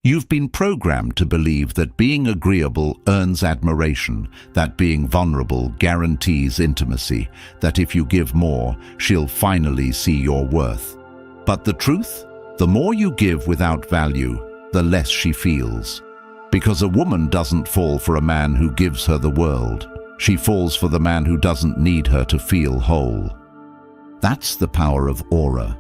You've been programmed to believe that being agreeable earns admiration, that being vulnerable guarantees intimacy, that if you give more, she'll finally see your worth. But the truth? The more you give without value, the less she feels. Because a woman doesn't fall for a man who gives her the world. She falls for the man who doesn't need her to feel whole. That's the power of aura.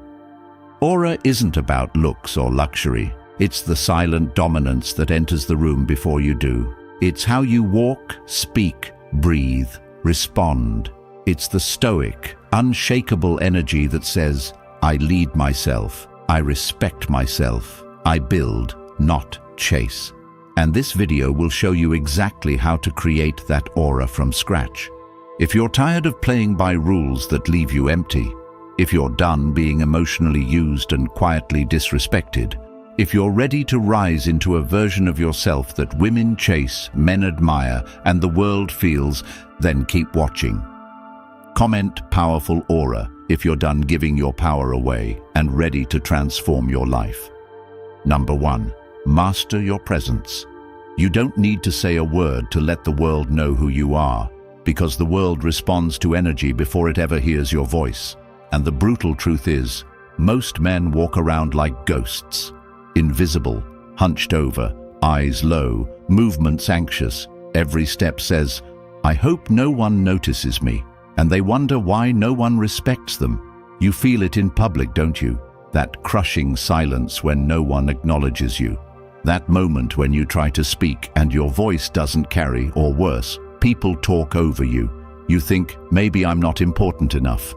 Aura isn't about looks or luxury. It's the silent dominance that enters the room before you do. It's how you walk, speak, breathe, respond. It's the stoic, unshakable energy that says, I lead myself, I respect myself, I build, not chase. And this video will show you exactly how to create that aura from scratch. If you're tired of playing by rules that leave you empty, if you're done being emotionally used and quietly disrespected, if you're ready to rise into a version of yourself that women chase, men admire, and the world feels, then keep watching. Comment powerful aura if you're done giving your power away and ready to transform your life. Number 1. Master your presence. You don't need to say a word to let the world know who you are, because the world responds to energy before it ever hears your voice. And the brutal truth is, most men walk around like ghosts. Invisible, hunched over, eyes low, movements anxious. Every step says, I hope no one notices me. And they wonder why no one respects them. You feel it in public, don't you? That crushing silence when no one acknowledges you. That moment when you try to speak and your voice doesn't carry, or worse, people talk over you. You think, maybe I'm not important enough.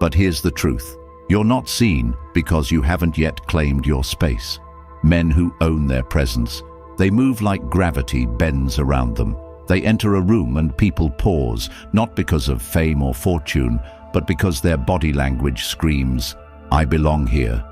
But here's the truth. You're not seen because you haven't yet claimed your space. Men who own their presence, they move like gravity bends around them. They enter a room and people pause, not because of fame or fortune, but because their body language screams, I belong here.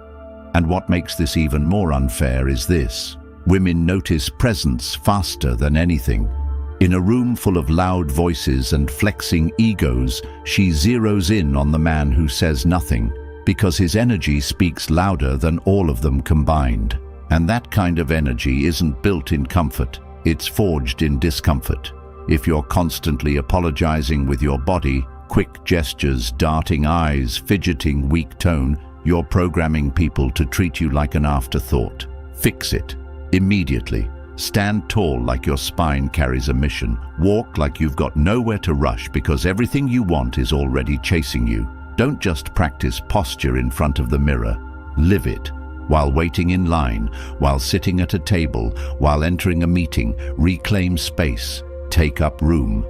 And what makes this even more unfair is this. Women notice presence faster than anything. In a room full of loud voices and flexing egos, she zeroes in on the man who says nothing, because his energy speaks louder than all of them combined. And that kind of energy isn't built in comfort, it's forged in discomfort. If you're constantly apologizing with your body, quick gestures, darting eyes, fidgeting weak tone, you're programming people to treat you like an afterthought. Fix it. Immediately. Stand tall like your spine carries a mission. Walk like you've got nowhere to rush because everything you want is already chasing you. Don't just practice posture in front of the mirror. Live it. While waiting in line, while sitting at a table, while entering a meeting, reclaim space. Take up room.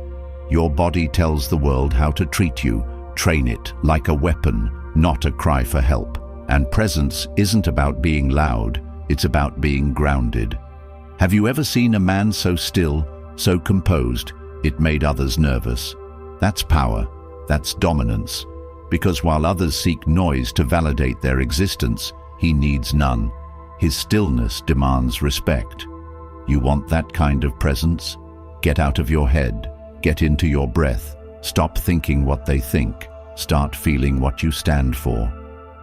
Your body tells the world how to treat you. Train it like a weapon, not a cry for help. And presence isn't about being loud, it's about being grounded. Have you ever seen a man so still, so composed, it made others nervous? That's power, that's dominance. Because while others seek noise to validate their existence, he needs none. His stillness demands respect. You want that kind of presence? Get out of your head, get into your breath. Stop thinking what they think. Start feeling what you stand for.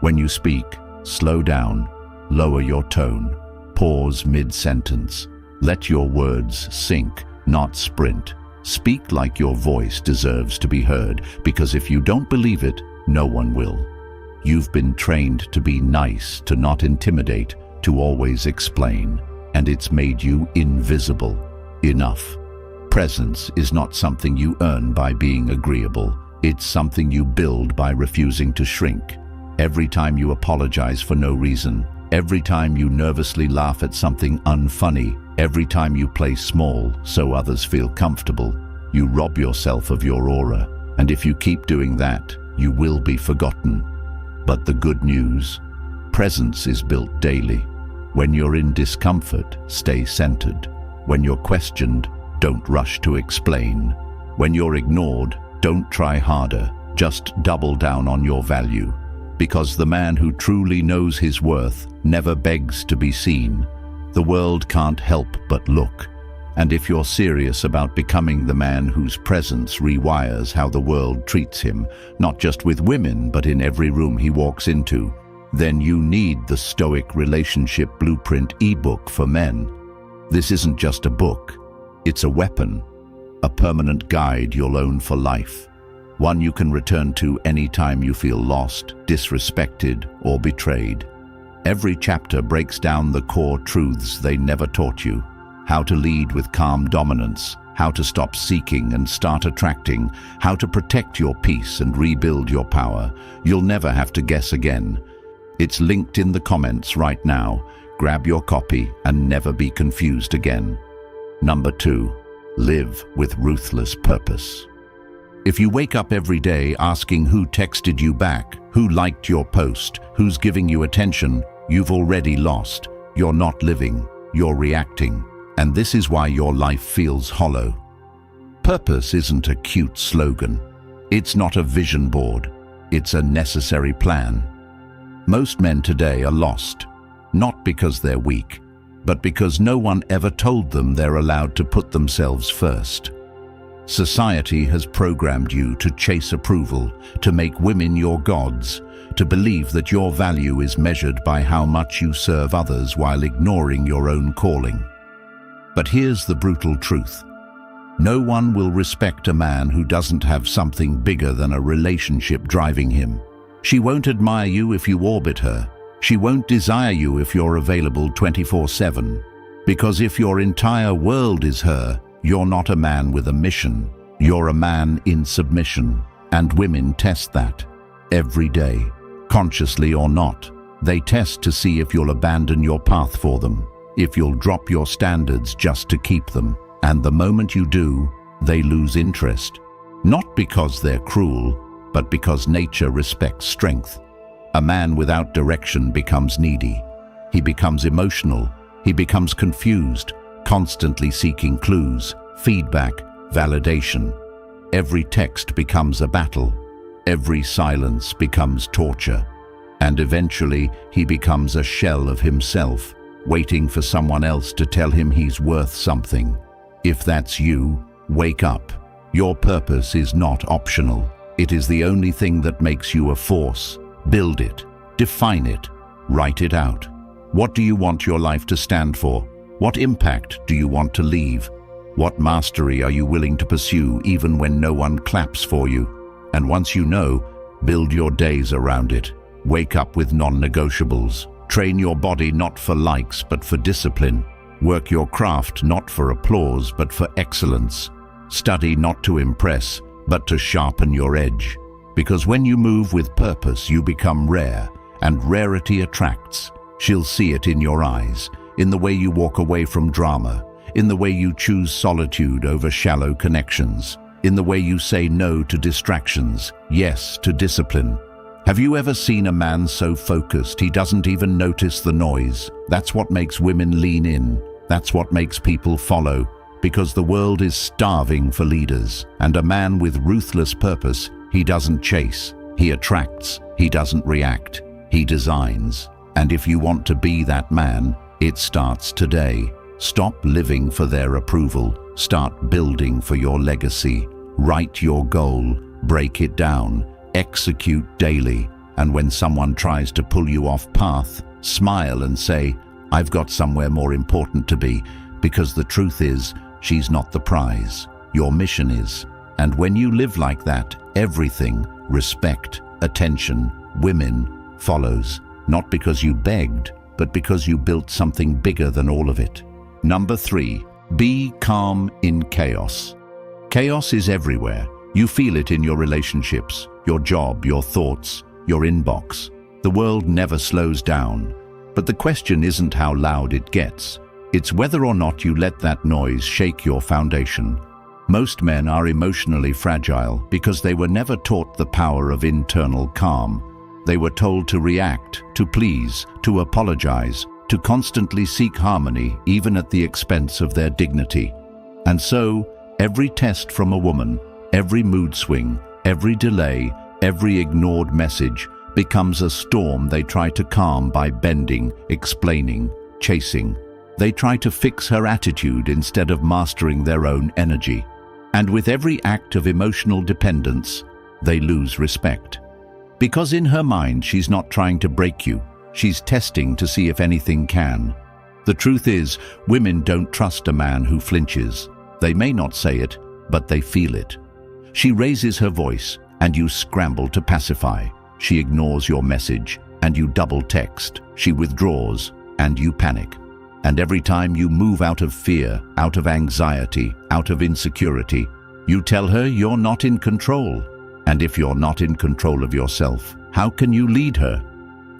When you speak, slow down, lower your tone, pause mid-sentence. Let your words sink, not sprint. Speak like your voice deserves to be heard, because if you don't believe it, no one will. You've been trained to be nice, to not intimidate, to always explain, and it's made you invisible. Enough. Presence is not something you earn by being agreeable. It's something you build by refusing to shrink. Every time you apologize for no reason, every time you nervously laugh at something unfunny, every time you play small so others feel comfortable, you rob yourself of your aura. And if you keep doing that, you will be forgotten. But the good news, presence is built daily. When you're in discomfort, stay centered. When you're questioned, don't rush to explain. When you're ignored, don't try harder, just double down on your value. Because the man who truly knows his worth never begs to be seen. The world can't help but look. And if you're serious about becoming the man whose presence rewires how the world treats him, not just with women, but in every room he walks into, then you need the Stoic Relationship Blueprint ebook for men. This isn't just a book, it's a weapon, a permanent guide you'll own for life. One you can return to anytime you feel lost, disrespected, or betrayed. Every chapter breaks down the core truths they never taught you. How to lead with calm dominance, how to stop seeking and start attracting, how to protect your peace and rebuild your power. You'll never have to guess again. It's linked in the comments right now. Grab your copy and never be confused again. Number 2, live with ruthless purpose. If you wake up every day asking who texted you back, who liked your post, who's giving you attention, you've already lost. You're not living, you're reacting. And this is why your life feels hollow. Purpose isn't a cute slogan. It's not a vision board. It's a necessary plan. Most men today are lost, not because they're weak, but because no one ever told them they're allowed to put themselves first. Society has programmed you to chase approval, to make women your gods, to believe that your value is measured by how much you serve others while ignoring your own calling. But here's the brutal truth. No one will respect a man who doesn't have something bigger than a relationship driving him. She won't admire you if you orbit her. She won't desire you if you're available 24/7. Because if your entire world is her, you're not a man with a mission. You're a man in submission. And women test that every day, consciously or not. They test to see if you'll abandon your path for them, if you'll drop your standards just to keep them. And the moment you do, they lose interest. Not because they're cruel, but because nature respects strength. A man without direction becomes needy. He becomes emotional. He becomes confused, constantly seeking clues, feedback, validation. Every text becomes a battle. Every silence becomes torture. And eventually, he becomes a shell of himself, waiting for someone else to tell him he's worth something. If that's you, wake up. Your purpose is not optional. It is the only thing that makes you a force. Build it, define it, write it out. What do you want your life to stand for? What impact do you want to leave? What mastery are you willing to pursue even when no one claps for you? And once you know, build your days around it. Wake up with non-negotiables. Train your body not for likes but for discipline. Work your craft not for applause but for excellence. Study not to impress but to sharpen your edge. Because when you move with purpose, you become rare, and rarity attracts. She'll see it in your eyes, in the way you walk away from drama, in the way you choose solitude over shallow connections, in the way you say no to distractions, yes to discipline. Have you ever seen a man so focused he doesn't even notice the noise? That's what makes women lean in. That's what makes people follow. Because the world is starving for leaders, and a man with ruthless purpose, he doesn't chase, he attracts, he doesn't react, he designs. And if you want to be that man, it starts today. Stop living for their approval, start building for your legacy. Write your goal, break it down, execute daily, and when someone tries to pull you off path, smile and say, "I've got somewhere more important to be," because the truth is, she's not the prize. Your mission is. And when you live like that, everything, respect, attention, women, follows. Not because you begged, but because you built something bigger than all of it. Number 3, be calm in chaos. Chaos is everywhere. You feel it in your relationships, your job, your thoughts, your inbox. The world never slows down. But the question isn't how loud it gets. It's whether or not you let that noise shake your foundation. Most men are emotionally fragile because they were never taught the power of internal calm. They were told to react, to please, to apologize, to constantly seek harmony, even at the expense of their dignity. And so, every test from a woman, every mood swing, every delay, every ignored message becomes a storm they try to calm by bending, explaining, chasing. They try to fix her attitude instead of mastering their own energy. And with every act of emotional dependence, they lose respect. Because in her mind, she's not trying to break you. She's testing to see if anything can. The truth is, women don't trust a man who flinches. They may not say it, but they feel it. She raises her voice, and you scramble to pacify. She ignores your message, and you double text. She withdraws, and you panic. And every time you move out of fear, out of anxiety, out of insecurity, you tell her you're not in control. And if you're not in control of yourself, how can you lead her?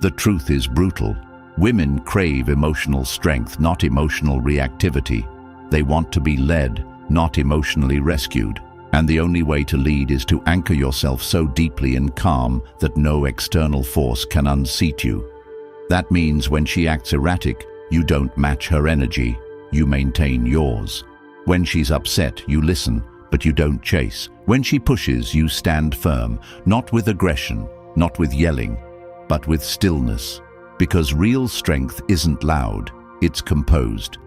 The truth is brutal. Women crave emotional strength, not emotional reactivity. They want to be led, not emotionally rescued. And the only way to lead is to anchor yourself so deeply in calm that no external force can unseat you. That means when she acts erratic, you don't match her energy, you maintain yours. When she's upset, you listen, but you don't chase. When she pushes, you stand firm, not with aggression, not with yelling, but with stillness. Because real strength isn't loud, it's composed.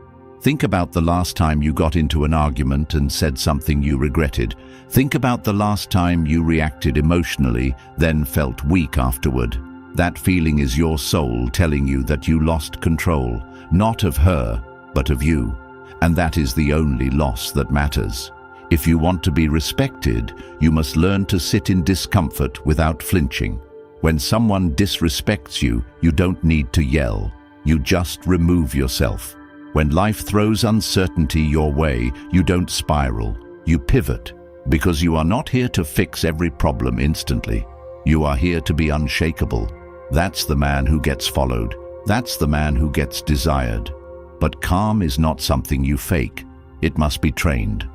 Think about the last time you got into an argument and said something you regretted. Think about the last time you reacted emotionally, then felt weak afterward. That feeling is your soul telling you that you lost control, not of her, but of you. And that is the only loss that matters. If you want to be respected, you must learn to sit in discomfort without flinching. When someone disrespects you, you don't need to yell. You just remove yourself. When life throws uncertainty your way, you don't spiral. You pivot, because you are not here to fix every problem instantly. You are here to be unshakable. That's the man who gets followed. That's the man who gets desired. But calm is not something you fake. It must be trained.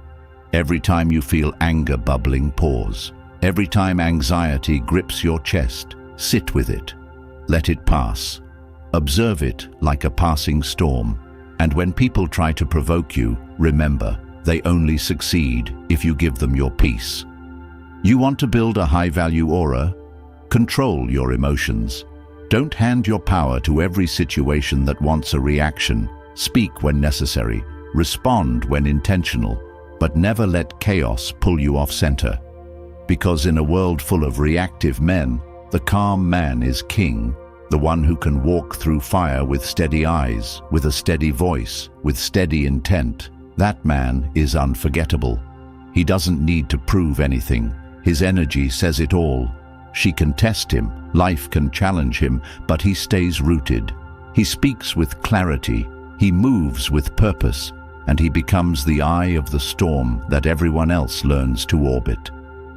Every time you feel anger bubbling, pause. Every time anxiety grips your chest, sit with it. Let it pass. Observe it like a passing storm. And when people try to provoke you, remember, they only succeed if you give them your peace. You want to build a high-value aura? Control your emotions. Don't hand your power to every situation that wants a reaction. Speak when necessary. Respond when intentional. But never let chaos pull you off center. Because in a world full of reactive men, the calm man is king. The one who can walk through fire with steady eyes, with a steady voice, with steady intent. That man is unforgettable. He doesn't need to prove anything. His energy says it all. She can test him, life can challenge him, but he stays rooted. He speaks with clarity, he moves with purpose, and he becomes the eye of the storm that everyone else learns to orbit.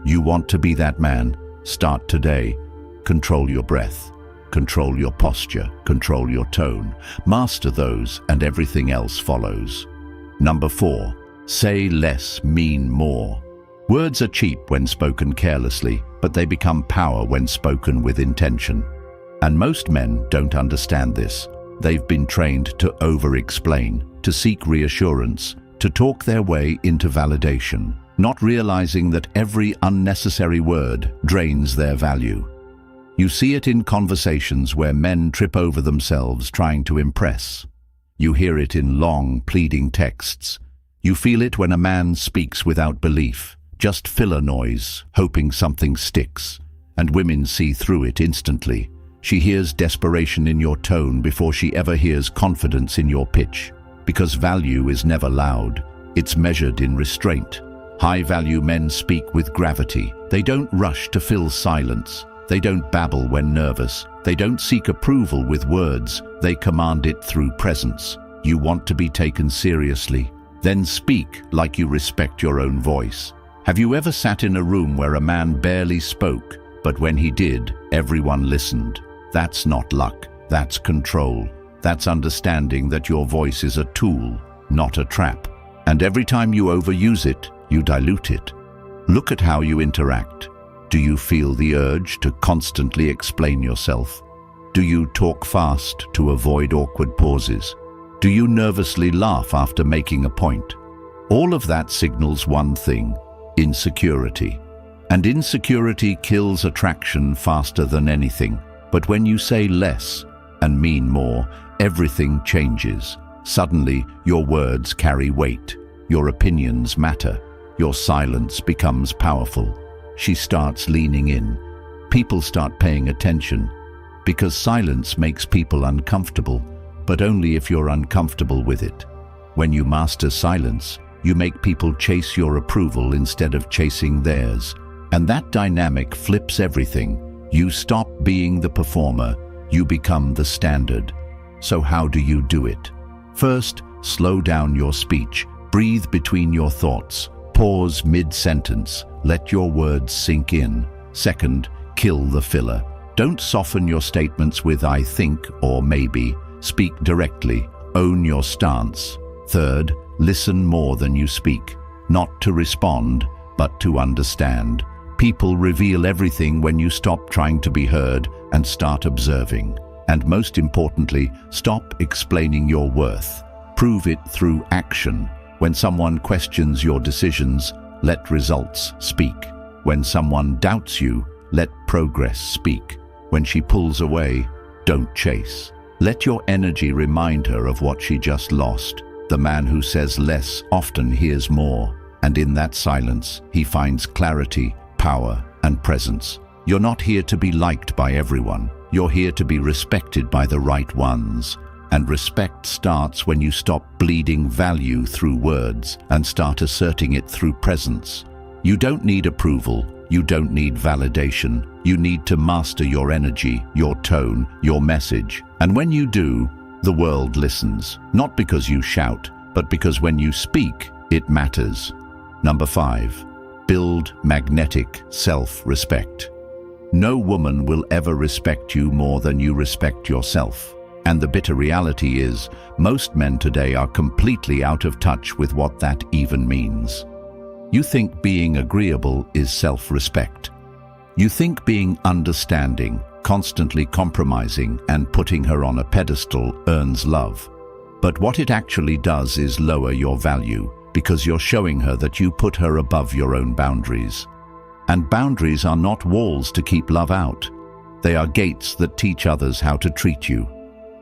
You want to be that man? Start today. Control your breath. Control your posture, control your tone. Master those and everything else follows. Number 4, say less, mean more. Words are cheap when spoken carelessly, but they become power when spoken with intention. And most men don't understand this. They've been trained to over-explain, to seek reassurance, to talk their way into validation, not realizing that every unnecessary word drains their value. You see it in conversations where men trip over themselves trying to impress. You hear it in long, pleading texts. You feel it when a man speaks without belief, just filler noise, hoping something sticks. And women see through it instantly. She hears desperation in your tone before she ever hears confidence in your pitch. Because value is never loud. It's measured in restraint. High-value men speak with gravity. They don't rush to fill silence. They don't babble when nervous. They don't seek approval with words. They command it through presence. You want to be taken seriously? Then speak like you respect your own voice. Have you ever sat in a room where a man barely spoke, but when he did, everyone listened? That's not luck. That's control. That's understanding that your voice is a tool, not a trap. And every time you overuse it, you dilute it. Look at how you interact. Do you feel the urge to constantly explain yourself? Do you talk fast to avoid awkward pauses? Do you nervously laugh after making a point? All of that signals one thing: insecurity. And insecurity kills attraction faster than anything. But when you say less and mean more, everything changes. Suddenly, your words carry weight. Your opinions matter. Your silence becomes powerful. She starts leaning in. people start paying attention, because silence makes people uncomfortable, but only if you're uncomfortable with it. When you master silence, you make people chase your approval instead of chasing theirs. And that dynamic flips everything. You stop being the performer, you become the standard. So how do you do it? First, slow down your speech. Breathe between your thoughts. Pause mid-sentence. Let your words sink in. Second, kill the filler. Don't soften your statements with "I think" or "maybe." Speak directly. Own your stance. Third, listen more than you speak. Not to respond, but to understand. People reveal everything when you stop trying to be heard and start observing. And most importantly, stop explaining your worth. Prove it through action. When someone questions your decisions, let results speak. When someone doubts you, let progress speak. When she pulls away, don't chase. Let your energy remind her of what she just lost. The man who says less often hears more, and in that silence, he finds clarity, power, and presence. You're not here to be liked by everyone. You're here to be respected by the right ones. And respect starts when you stop bleeding value through words and start asserting it through presence. You don't need approval. You don't need validation. You need to master your energy, your tone, your message. And when you do, the world listens. Not because you shout, but because when you speak, it matters. Number 5. Build magnetic self-respect. No woman will ever respect you more than you respect yourself. And the bitter reality is, most men today are completely out of touch with what that even means. You think being agreeable is self-respect. You think being understanding, constantly compromising, and putting her on a pedestal earns love. But what it actually does is lower your value, because you're showing her that you put her above your own boundaries. And boundaries are not walls to keep love out. They are gates that teach others how to treat you.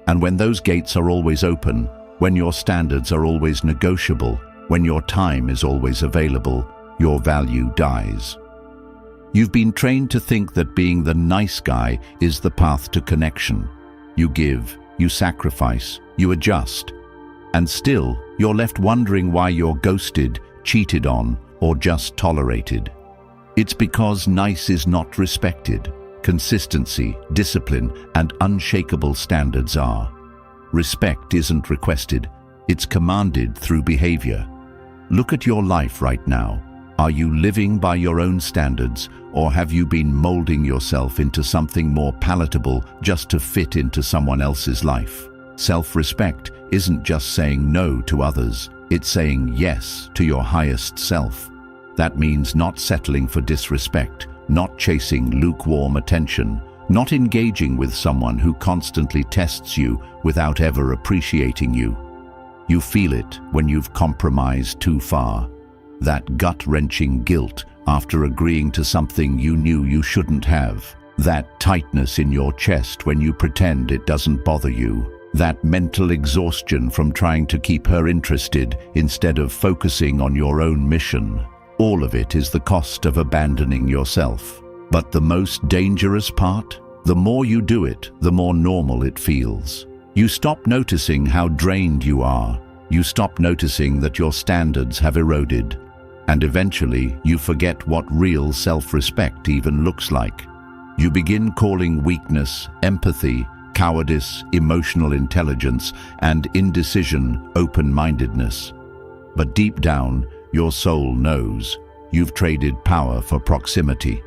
And when those gates are always open, when your standards are always negotiable, when your time is always available, your value dies. You've been trained to think that being the nice guy is the path to connection. You give, you sacrifice, you adjust. And still, you're left wondering why you're ghosted, cheated on, or just tolerated. It's because nice is not respected. Consistency, discipline, and unshakable standards are. Respect isn't requested, it's commanded through behavior. Look at your life right now. Are you living by your own standards, or have you been molding yourself into something more palatable just to fit into someone else's life? Self-respect isn't just saying no to others, it's saying yes to your highest self. That means not settling for disrespect, not chasing lukewarm attention, not engaging with someone who constantly tests you without ever appreciating you. You feel it when you've compromised too far. That gut-wrenching guilt after agreeing to something you knew you shouldn't have. That tightness in your chest when you pretend it doesn't bother you. That mental exhaustion from trying to keep her interested instead of focusing on your own mission. All of it is the cost of abandoning yourself. But the most dangerous part? The more you do it, the more normal it feels. You stop noticing how drained you are. You stop noticing that your standards have eroded. And eventually, you forget what real self-respect even looks like. You begin calling weakness, empathy, cowardice, emotional intelligence, and indecision open-mindedness. But deep down, your soul knows you've traded power for proximity.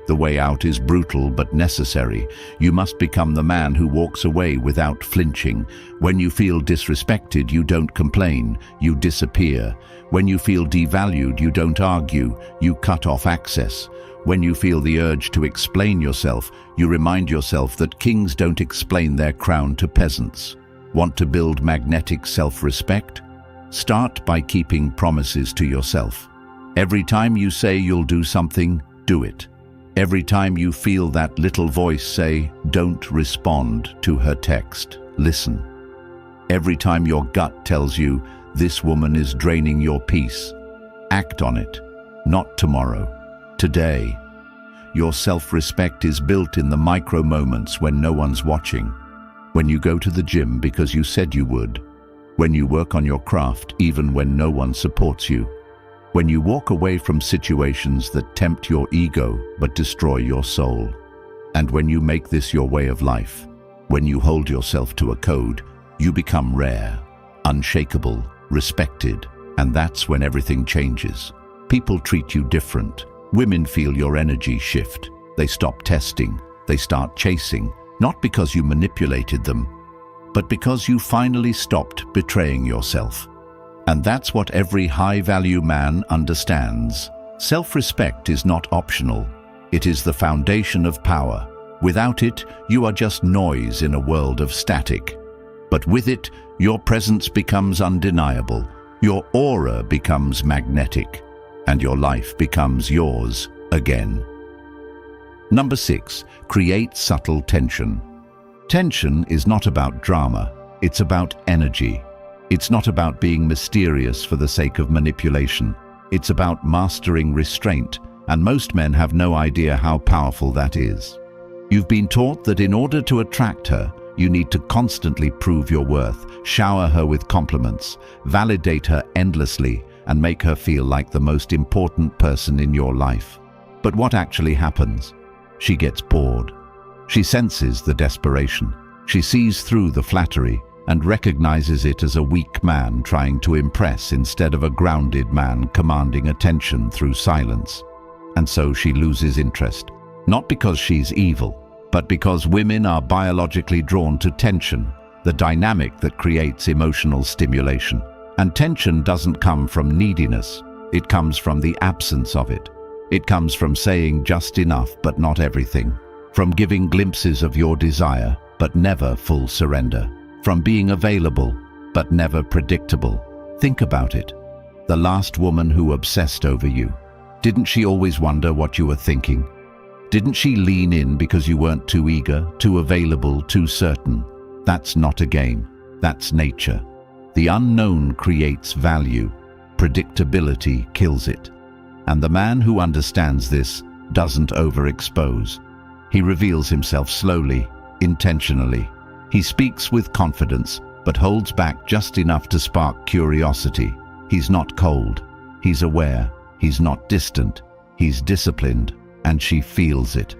The way out is brutal but necessary. You must become the man who walks away without flinching. When you feel disrespected, you don't complain, you disappear. When you feel devalued, you don't argue, you cut off access. When you feel the urge to explain yourself, you remind yourself that kings don't explain their crown to peasants. Want to build magnetic self-respect? Start by keeping promises to yourself. Every time you say you'll do something, do it. Every time you feel that little voice say, "Don't respond" to her text, listen. Every time your gut tells you, "This woman is draining your peace," act on it. Not tomorrow, today. your self-respect is built in the micro moments when no one's watching. When you go to the gym because you said you would. When you work on your craft even when no one supports you. When you walk away from situations that tempt your ego but destroy your soul. And when you make this your way of life, when you hold yourself to a code, you become rare, unshakable, respected, and that's when everything changes. People treat you different. Women feel your energy shift. They stop testing. They start chasing, not because you manipulated them, but because you finally stopped betraying yourself. And that's what every high-value man understands. Self-respect is not optional. It is the foundation of power. Without it, you are just noise in a world of static. But with it, your presence becomes undeniable. Your aura becomes magnetic. And your life becomes yours again. Number 6, create subtle tension. Tension is not about drama. It's about energy. It's not about being mysterious for the sake of manipulation. It's about mastering restraint, and most men have no idea how powerful that is. You've been taught that in order to attract her, you need to constantly prove your worth, shower her with compliments, validate her endlessly, and make her feel like the most important person in your life. But what actually happens? She gets bored. She senses the desperation. She sees through the flattery and recognizes it as a weak man trying to impress instead of a grounded man commanding attention through silence. And so she loses interest. Not because she's evil, but because women are biologically drawn to tension, the dynamic that creates emotional stimulation. And tension doesn't come from neediness. It comes from the absence of it. It comes from saying just enough but not everything. From giving glimpses of your desire but never full surrender. From being available but never predictable. Think about it. The last woman who obsessed over you. Didn't she always wonder what you were thinking? Didn't she lean in because you weren't too eager, too available, too certain? That's not a game. That's nature. The unknown creates value. Predictability kills it. And the man who understands this doesn't overexpose. He reveals himself slowly, intentionally. He speaks with confidence, but holds back just enough to spark curiosity. He's not cold. He's aware. He's not distant. He's disciplined, and she feels it.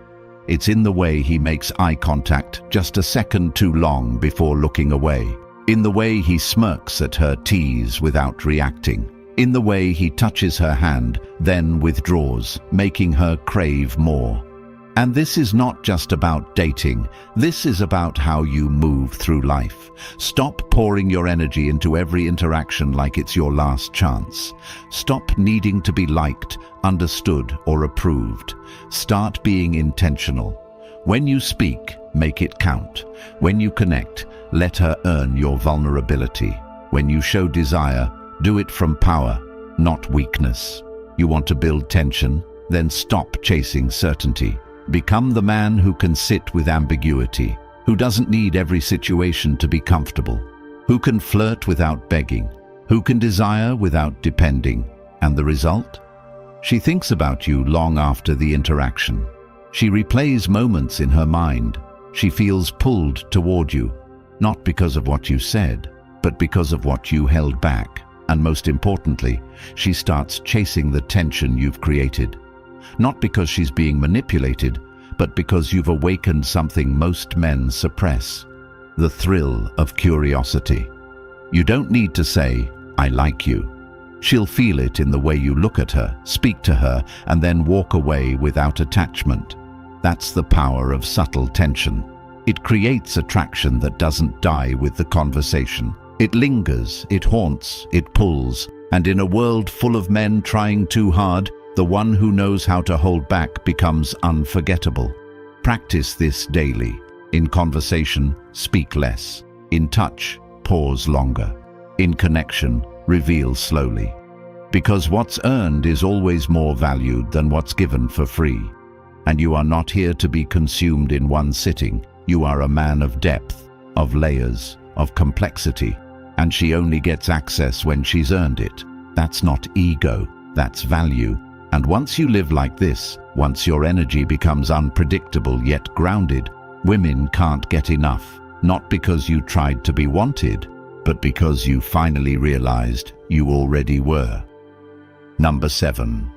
It's in the way he makes eye contact just a second too long before looking away. In the way he smirks at her tease without reacting. In the way he touches her hand, then withdraws, making her crave more. And this is not just about dating. This is about how you move through life. Stop pouring your energy into every interaction like it's your last chance. Stop needing to be liked, understood, or approved. Start being intentional. When you speak, make it count. When you connect, let her earn your vulnerability. When you show desire, do it from power, not weakness. You want to build tension? Then stop chasing certainty. Become the man who can sit with ambiguity, who doesn't need every situation to be comfortable, who can flirt without begging, who can desire without depending. And the result? She thinks about you long after the interaction. She replays moments in her mind. She feels pulled toward you, not because of what you said, but because of what you held back. And most importantly, she starts chasing the tension you've created. Not because she's being manipulated, but because you've awakened something most men suppress. The thrill of curiosity. You don't need to say, "I like you." She'll feel it in the way you look at her, speak to her, and then walk away without attachment. That's the power of subtle tension. It creates attraction that doesn't die with the conversation. It lingers, it haunts, it pulls, and in a world full of men trying too hard, the one who knows how to hold back becomes unforgettable. Practice this daily. In conversation, speak less. In touch, pause longer. In connection, reveal slowly. Because what's earned is always more valued than what's given for free. And you are not here to be consumed in one sitting. You are a man of depth, of layers, of complexity. And she only gets access when she's earned it. That's not ego, that's value. And once you live like this, once your energy becomes unpredictable yet grounded, women can't get enough. Not because you tried to be wanted, but because you finally realized you already were. Number 7.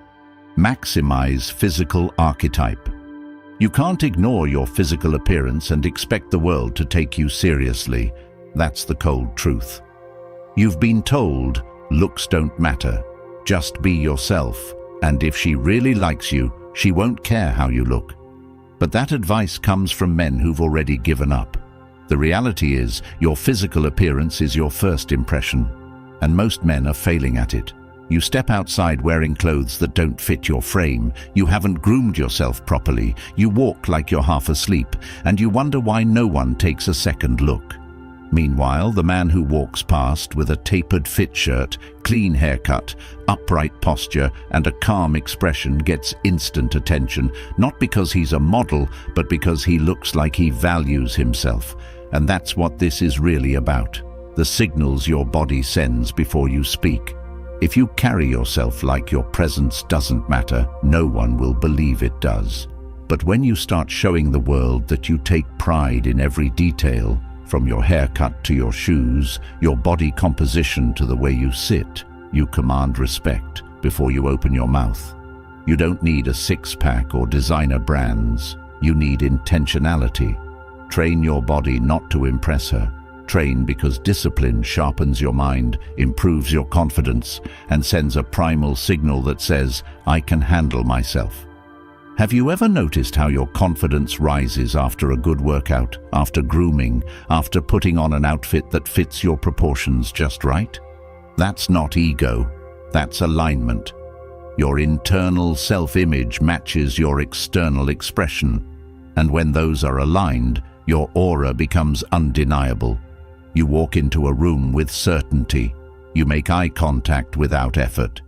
Maximize physical archetype. You can't ignore your physical appearance and expect the world to take you seriously. That's the cold truth. You've been told, looks don't matter. Just be yourself, and if she really likes you, she won't care how you look. But that advice comes from men who've already given up. The reality is, your physical appearance is your first impression, and most men are failing at it. You step outside wearing clothes that don't fit your frame, you haven't groomed yourself properly, you walk like you're half asleep, and you wonder why no one takes a second look. Meanwhile, the man who walks past with a tapered fit shirt, clean haircut, upright posture, and a calm expression gets instant attention, not because he's a model, but because he looks like he values himself. And that's what this is really about, the signals your body sends before you speak. If you carry yourself like your presence doesn't matter, no one will believe it does. But when you start showing the world that you take pride in every detail, from your haircut to your shoes, your body composition to the way you sit, you command respect before you open your mouth. You don't need a six-pack or designer brands. You need intentionality. Train your body not to impress her. Train because discipline sharpens your mind, improves your confidence, and sends a primal signal that says, I can handle myself. Have you ever noticed how your confidence rises after a good workout, after grooming, after putting on an outfit that fits your proportions just right? That's not ego, that's alignment. Your internal self-image matches your external expression, and when those are aligned, your aura becomes undeniable. You walk into a room with certainty. You make eye contact without effort.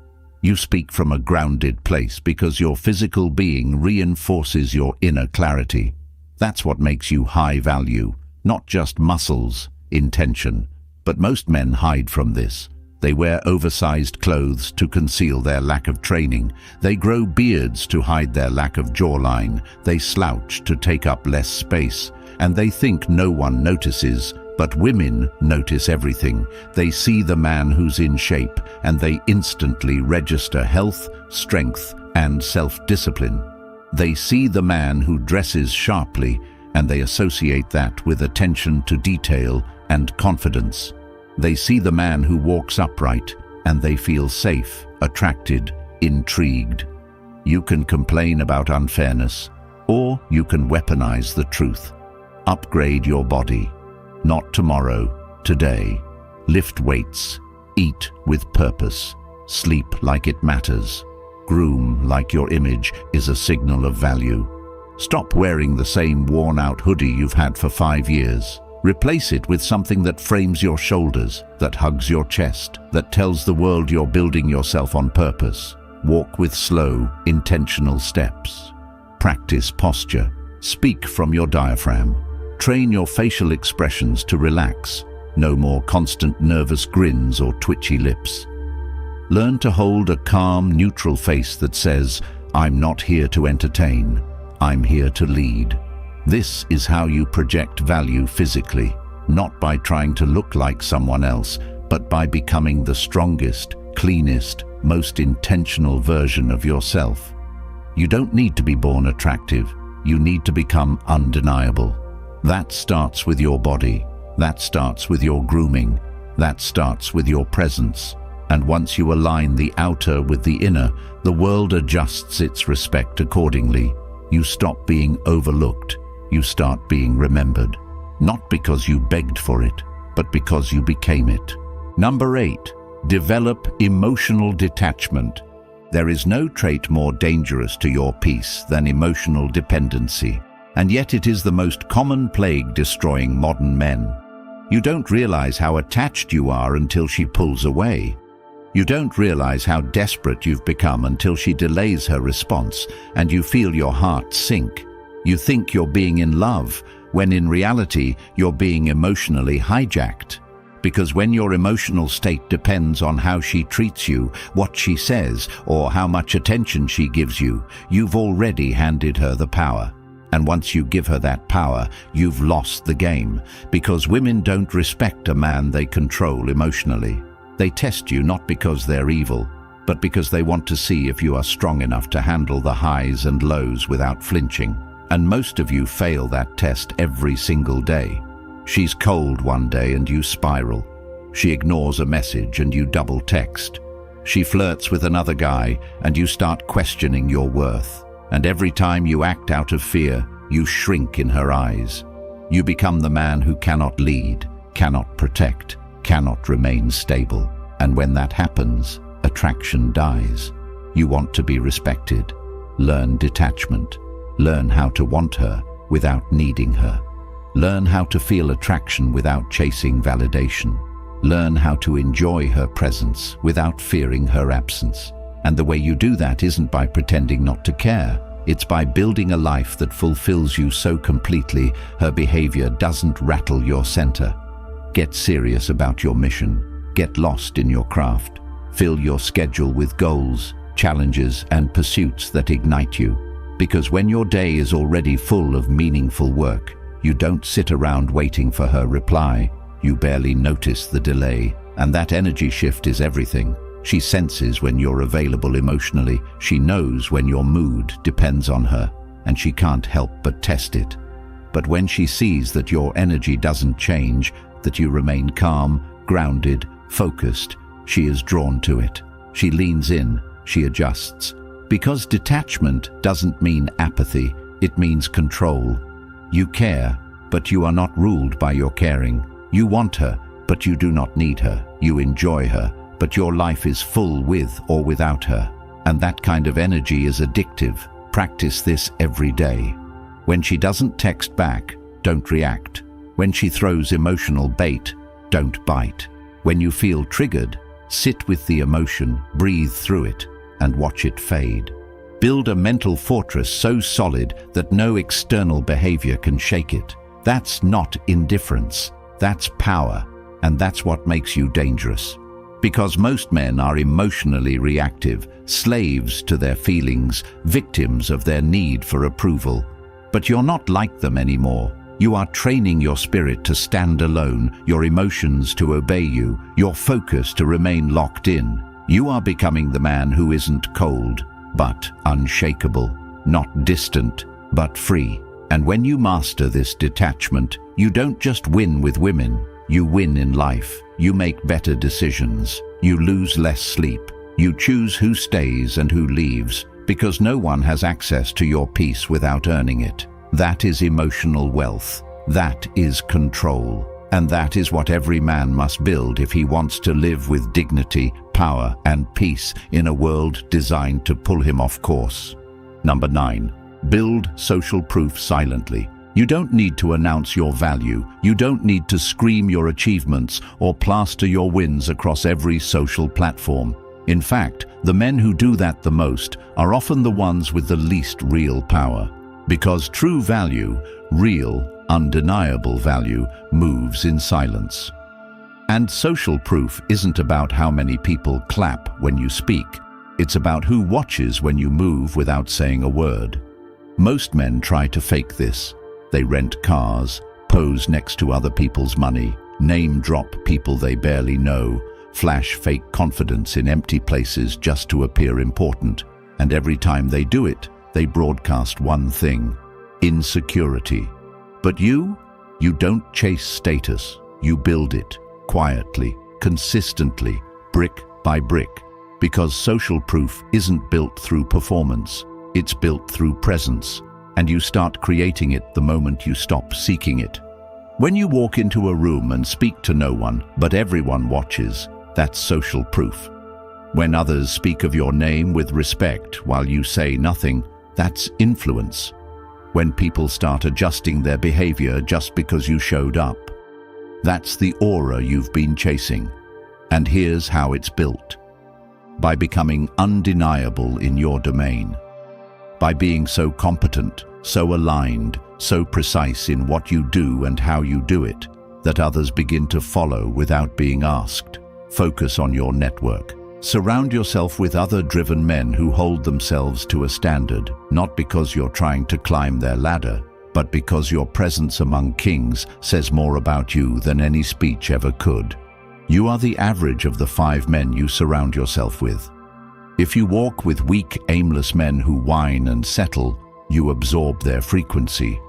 You speak from a grounded place because your physical being reinforces your inner clarity. That's what makes you high value, not just muscles, intention. But most men hide from this. They wear oversized clothes to conceal their lack of training. They grow beards to hide their lack of jawline. They slouch to take up less space. And they think no one notices. But women notice everything. They see the man who's in shape, and they instantly register health, strength, and self-discipline. They see the man who dresses sharply, and they associate that with attention to detail and confidence. They see the man who walks upright, and they feel safe, attracted, intrigued. You can complain about unfairness, or you can weaponize the truth. Upgrade your body. Not tomorrow, today. Lift weights, eat with purpose, sleep like it matters. Groom like your image is a signal of value. Stop wearing the same worn-out hoodie you've had for 5 years. Replace it with something that frames your shoulders, that hugs your chest, that tells the world you're building yourself on purpose. Walk with slow, intentional steps. Practice posture. Speak from your diaphragm. Train your facial expressions to relax. No more constant nervous grins or twitchy lips. Learn to hold a calm, neutral face that says, I'm not here to entertain, I'm here to lead. This is how you project value physically, not by trying to look like someone else, but by becoming the strongest, cleanest, most intentional version of yourself. You don't need to be born attractive, you need to become undeniable. That starts with your body. That starts with your grooming. That starts with your presence. And once you align the outer with the inner, the world adjusts its respect accordingly. You stop being overlooked. You start being remembered. Not because you begged for it, but because you became it. Number 8, develop emotional detachment. There is no trait more dangerous to your peace than emotional dependency. And yet it is the most common plague destroying modern men. You don't realize how attached you are until she pulls away. You don't realize how desperate you've become until she delays her response, and you feel your heart sink. You think you're being in love, when in reality you're being emotionally hijacked. Because when your emotional state depends on how she treats you, what she says, or how much attention she gives you, you've already handed her the power. And once you give her that power, you've lost the game, because women don't respect a man they control emotionally. They test you not because they're evil, but because they want to see if you are strong enough to handle the highs and lows without flinching. And most of you fail that test every single day. She's cold one day and you spiral. She ignores a message and you double text. She flirts with another guy and you start questioning your worth. And every time you act out of fear, you shrink in her eyes. You become the man who cannot lead, cannot protect, cannot remain stable. And when that happens, attraction dies. You want to be respected. Learn detachment. Learn how to want her without needing her. Learn how to feel attraction without chasing validation. Learn how to enjoy her presence without fearing her absence. And the way you do that isn't by pretending not to care. It's by building a life that fulfills you so completely her behavior doesn't rattle your center. Get serious about your mission. Get lost in your craft. Fill your schedule with goals, challenges, and pursuits that ignite you. Because when your day is already full of meaningful work, you don't sit around waiting for her reply. You barely notice the delay, and that energy shift is everything. She senses when you're available emotionally. She knows when your mood depends on her, and she can't help but test it. But when she sees that your energy doesn't change, that you remain calm, grounded, focused, she is drawn to it. She leans in, she adjusts. Because detachment doesn't mean apathy, it means control. You care, but you are not ruled by your caring. You want her, but you do not need her. You enjoy her, but your life is full with or without her. And that kind of energy is addictive. Practice this every day. When she doesn't text back, don't react. When she throws emotional bait, don't bite. When you feel triggered, sit with the emotion, breathe through it, and watch it fade. Build a mental fortress so solid that no external behavior can shake it. That's not indifference. That's power, and that's what makes you dangerous. Because most men are emotionally reactive, slaves to their feelings, victims of their need for approval. But you're not like them anymore. You are training your spirit to stand alone, your emotions to obey you, your focus to remain locked in. You are becoming the man who isn't cold, but unshakable, not distant, but free. And when you master this detachment, you don't just win with women, you win in life. You make better decisions. You lose less sleep. You choose who stays and who leaves, because no one has access to your peace without earning it. That is emotional wealth. That is control. And that is what every man must build if he wants to live with dignity, power, and peace in a world designed to pull him off course. Number 9. Build social proof silently. You don't need to announce your value. You don't need to scream your achievements or plaster your wins across every social platform. In fact, the men who do that the most are often the ones with the least real power. Because true value, real, undeniable value, moves in silence. And social proof isn't about how many people clap when you speak. It's about who watches when you move without saying a word. Most men try to fake this. They rent cars, pose next to other people's money, name drop people they barely know, flash fake confidence in empty places just to appear important. And every time they do it, they broadcast one thing: insecurity. But you don't chase status. You build it, quietly, consistently, brick by brick. Because social proof isn't built through performance. It's built through presence. And you start creating it the moment you stop seeking it. When you walk into a room and speak to no one, but everyone watches, that's social proof. When others speak of your name with respect while you say nothing, that's influence. When people start adjusting their behavior just because you showed up, that's the aura you've been chasing. And here's how it's built. By becoming undeniable in your domain. By being so competent, so aligned, so precise in what you do and how you do it, that others begin to follow without being asked. Focus on your network. Surround yourself with other driven men who hold themselves to a standard, not because you're trying to climb their ladder, but because your presence among kings says more about you than any speech ever could. You are the average of the 5 men you surround yourself with. If you walk with weak, aimless men who whine and settle, you absorb their frequency.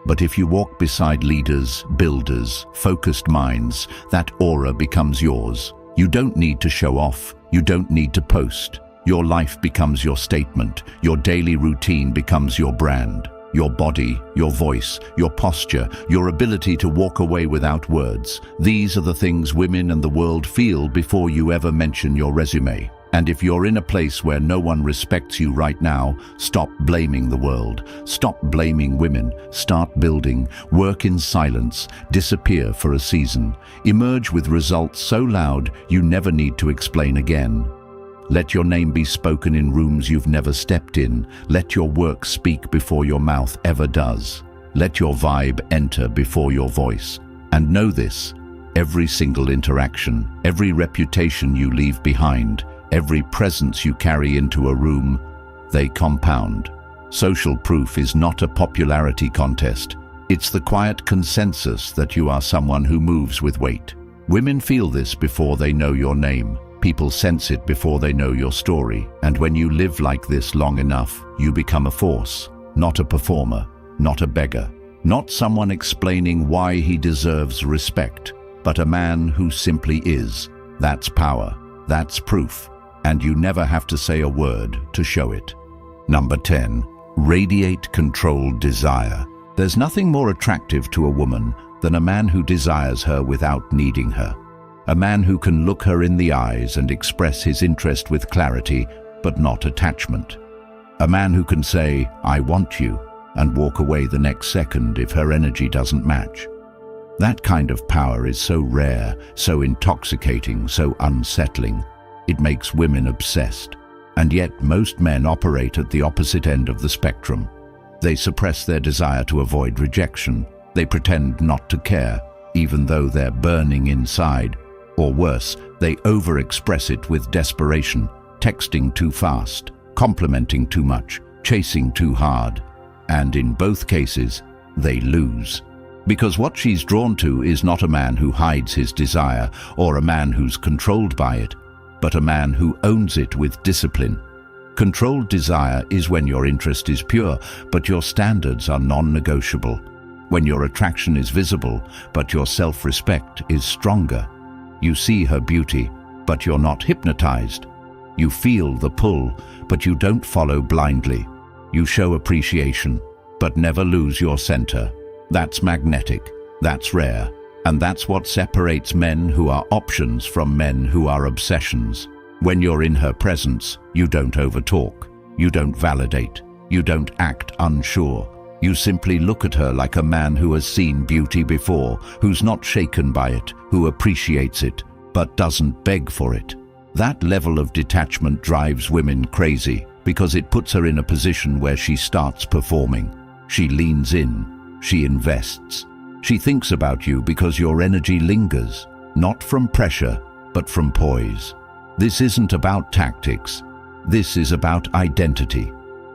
But if you walk beside leaders, builders, focused minds, that aura becomes yours. You don't need to show off. You don't need to post. Your life becomes your statement. Your daily routine becomes your brand. Your body, your voice, your posture, your ability to walk away without words. These are the things women and the world feel before you ever mention your resume. And if you're in a place where no one respects you right now, stop blaming the world. Stop blaming women. Start building. Work in silence. Disappear for a season. Emerge with results so loud you never need to explain again. Let your name be spoken in rooms you've never stepped in. Let your work speak before your mouth ever does. Let your vibe enter before your voice. And know this, every single interaction, every reputation you leave behind, every presence you carry into a room, they compound. Social proof is not a popularity contest. It's the quiet consensus that you are someone who moves with weight. Women feel this before they know your name. People sense it before they know your story. And when you live like this long enough, you become a force, not a performer, not a beggar, not someone explaining why he deserves respect, but a man who simply is. That's power. That's proof. And you never have to say a word to show it. Number 10. Radiate controlled desire. There's nothing more attractive to a woman than a man who desires her without needing her. A man who can look her in the eyes and express his interest with clarity, but not attachment. A man who can say, "I want you," and walk away the next second if her energy doesn't match. That kind of power is so rare, so intoxicating, so unsettling. It makes women obsessed. And yet most men operate at the opposite end of the spectrum. They suppress their desire to avoid rejection. They pretend not to care, even though they're burning inside. Or worse, they overexpress it with desperation, texting too fast, complimenting too much, chasing too hard. And in both cases, they lose. Because what she's drawn to is not a man who hides his desire or a man who's controlled by it, but a man who owns it with discipline. Controlled desire is when your interest is pure, but your standards are non-negotiable. When your attraction is visible, but your self-respect is stronger. You see her beauty, but you're not hypnotized. You feel the pull, but you don't follow blindly. You show appreciation, but never lose your center. That's magnetic. That's rare. And that's what separates men who are options from men who are obsessions. When you're in her presence, you don't overtalk. You don't validate. You don't act unsure. You simply look at her like a man who has seen beauty before, who's not shaken by it, who appreciates it, but doesn't beg for it. That level of detachment drives women crazy because it puts her in a position where she starts performing. She leans in. She invests. She thinks about you because your energy lingers, not from pressure, but from poise. This isn't about tactics. This is about identity.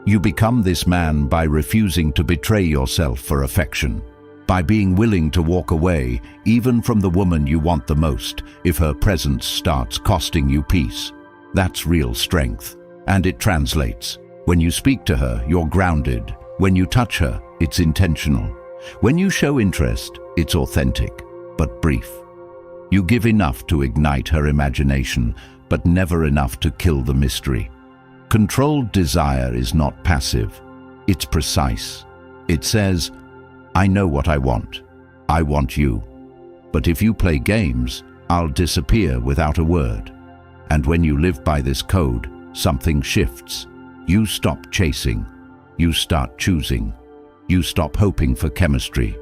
You become this man by refusing to betray yourself for affection, by being willing to walk away, even from the woman you want the most, if her presence starts costing you peace. That's real strength, and it translates. When you speak to her, you're grounded. When you touch her, it's intentional. When you show interest, it's authentic, but brief. You give enough to ignite her imagination, but never enough to kill the mystery. Controlled desire is not passive. It's precise. It says, "I know what I want. I want you. But if you play games, I'll disappear without a word." And when you live by this code, something shifts. You stop chasing. You start choosing. You stop hoping for chemistry.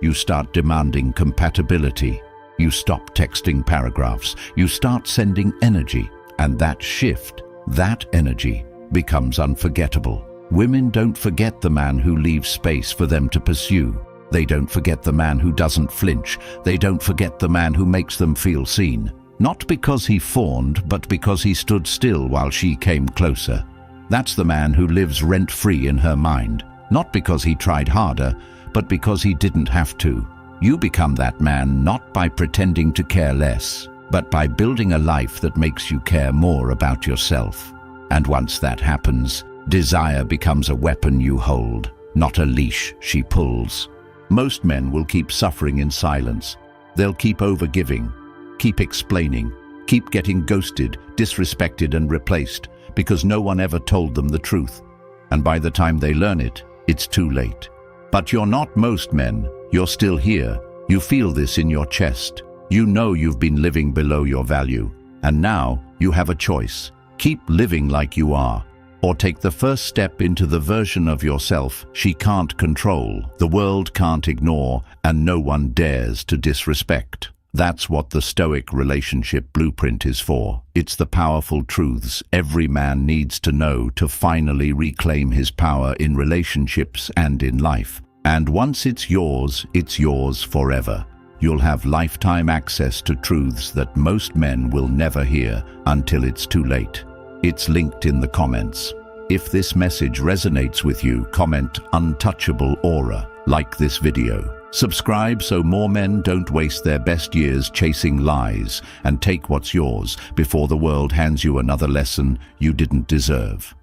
You start demanding compatibility. You stop texting paragraphs. You start sending energy. And that shift, that energy, becomes unforgettable. Women don't forget the man who leaves space for them to pursue. They don't forget the man who doesn't flinch. They don't forget the man who makes them feel seen. Not because he fawned, but because he stood still while she came closer. That's the man who lives rent-free in her mind. Not because he tried harder, but because he didn't have to. You become that man not by pretending to care less, but by building a life that makes you care more about yourself. And once that happens, desire becomes a weapon you hold, not a leash she pulls. Most men will keep suffering in silence. They'll keep overgiving, keep explaining, keep getting ghosted, disrespected and replaced, because no one ever told them the truth. And by the time they learn it, it's too late. But you're not most men. You're still here. You feel this in your chest. You know you've been living below your value. And now you have a choice. Keep living like you are, or take the first step into the version of yourself she can't control, the world can't ignore, and no one dares to disrespect. That's what the Stoic relationship blueprint is for. It's the powerful truths every man needs to know to finally reclaim his power in relationships and in life. And once it's yours forever. You'll have lifetime access to truths that most men will never hear until it's too late. It's linked in the comments. If this message resonates with you, comment "Untouchable Aura," like this video. Subscribe so more men don't waste their best years chasing lies, and take what's yours before the world hands you another lesson you didn't deserve.